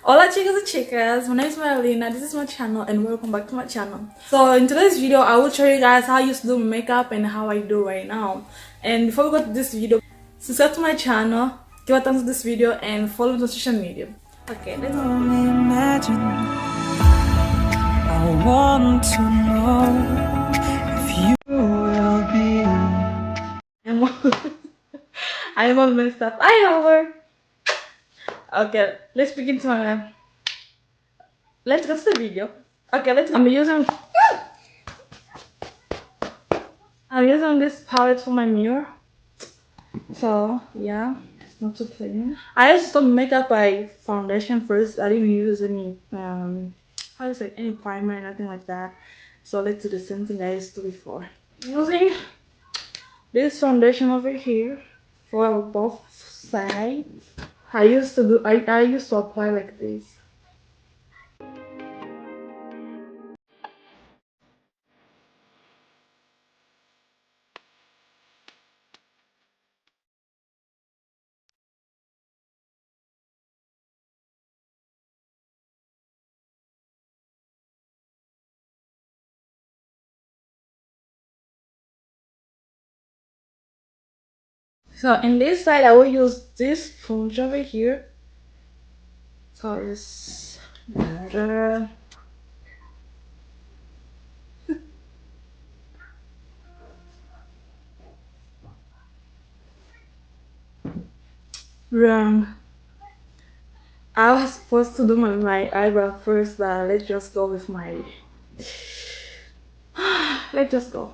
Hola chicos y chicas, my name is Marilena, this is my channel and welcome back to my channel. So in today's video, I will show you guys how I used to do makeup and how I do right now. And before we go to this video, subscribe to my channel, give a thumbs up to this video and follow me on social media. Okay, let's go. Only imagine. I want to know if you will be. I'm I'm all messed up. I know her. Okay, let's begin to let's go to the video. Okay, I'm using this palette for my mirror. So yeah, not too plain. I used to makeup by foundation first. I didn't use any how to say, any primer, nothing like that. So let's do the same thing I used to before. Using this foundation over here for both sides. I used to apply like this. So in this side I will use this sponge over here. So it's wrong. I was supposed to do my eyebrow first, but let's just go with my. Let's just go.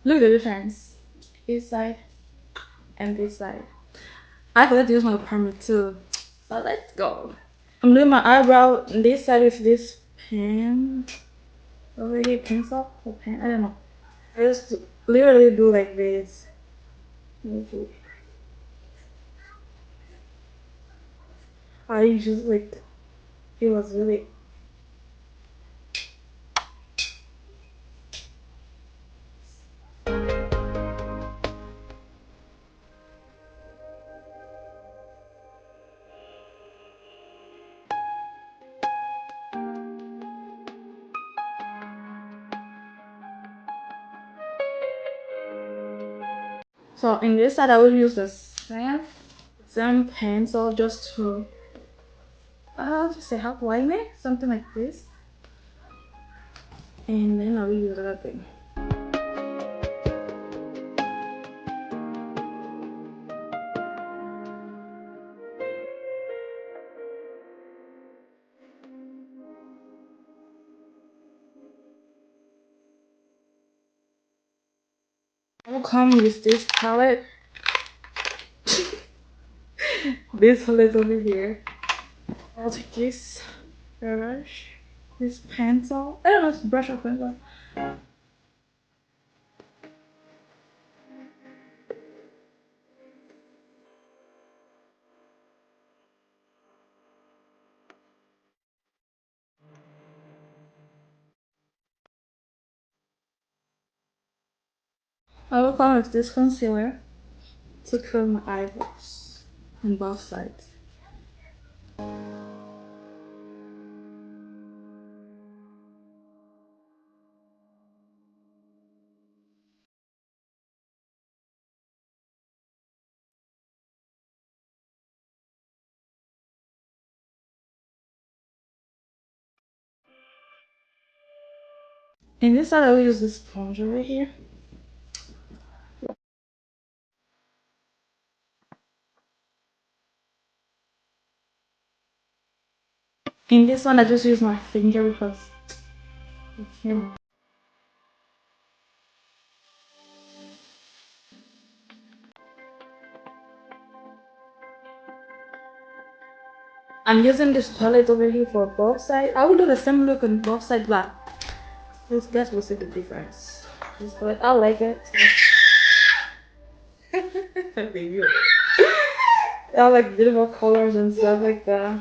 Look at the difference. This side and this side. I forgot to use my primer too. But let's go. I'm doing my eyebrow on this side with this pen. Over here, pencil or pen? I don't know. I just literally do like this. I just like, it was really. So in this side I will use the same pencil just to just say help line it, something like this. And then I will use other thing. I will come with this palette. This palette over here. I'll take this brush, this pencil. I don't know if it's brush or pencil. I will come with this concealer to curl my eyebrows on both sides. In this side I will use this sponge over here. In this one I just use my finger because I can't. I'm using this palette over here for both sides. I will do the same look on both sides, but this guys will see the difference. This palette, I like it. I like beautiful colors and stuff like that.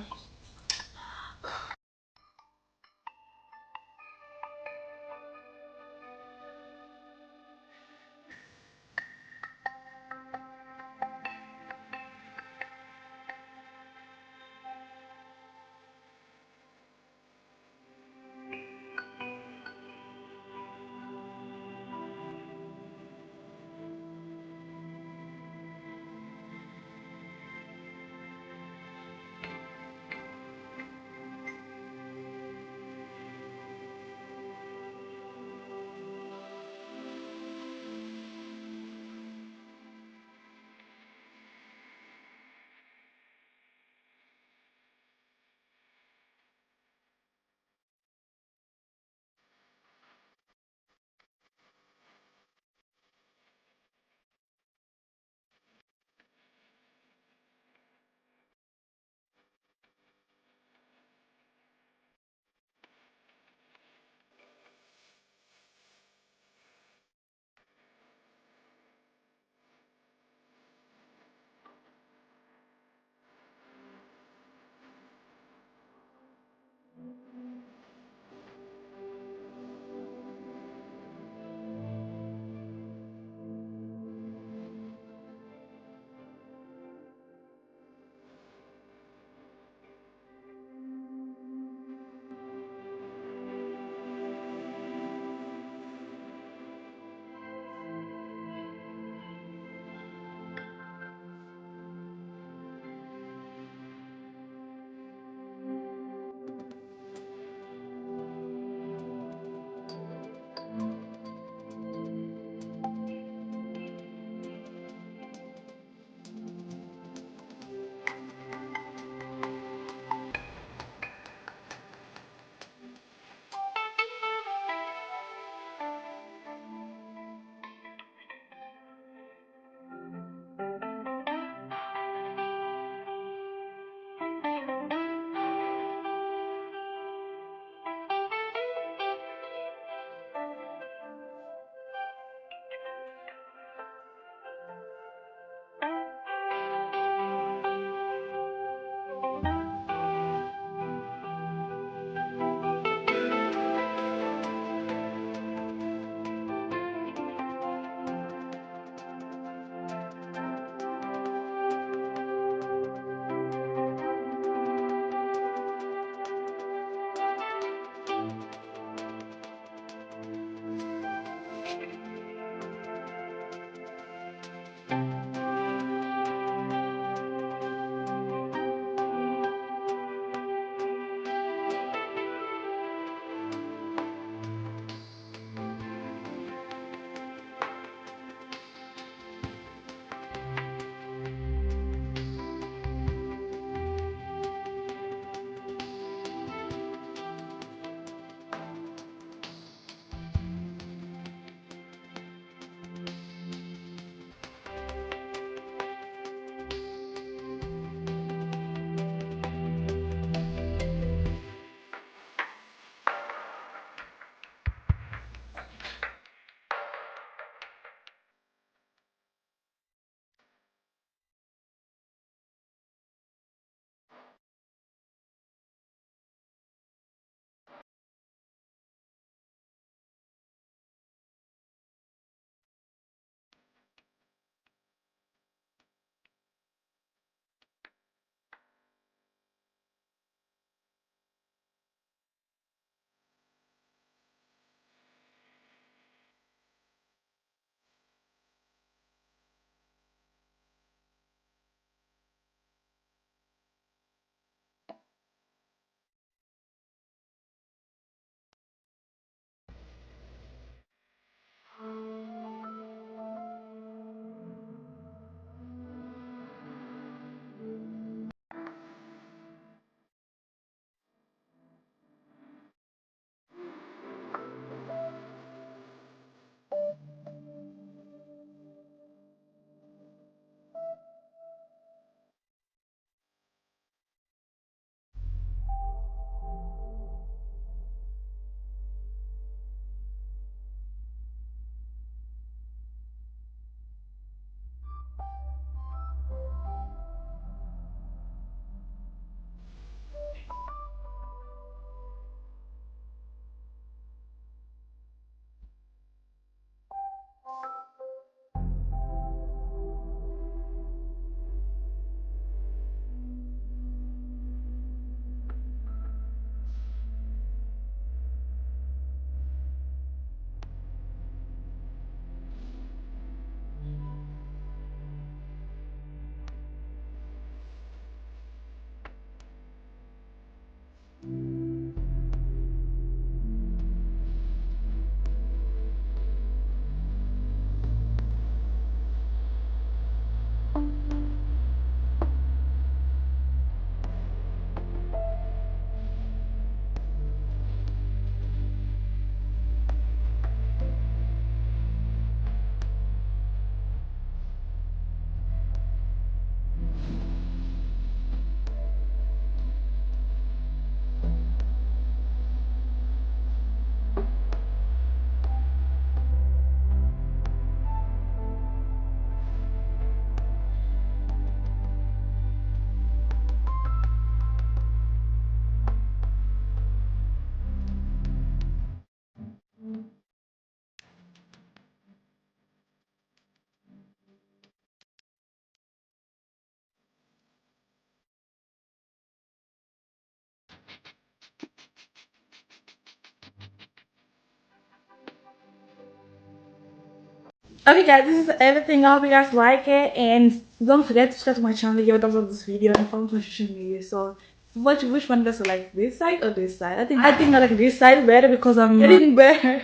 Okay guys, this is everything. I hope you guys like it, and don't forget to subscribe to my channel, give a thumbs up this video, and follow me on social media. So which one does you like, this side or this side? I think I like this side better because I'm getting better.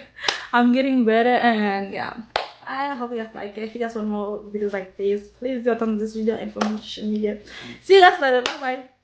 I'm getting better, and yeah, I hope you guys like it. If you guys want more videos like this, please do a thumbs up this video and follow me on social media. See you guys later. Bye bye.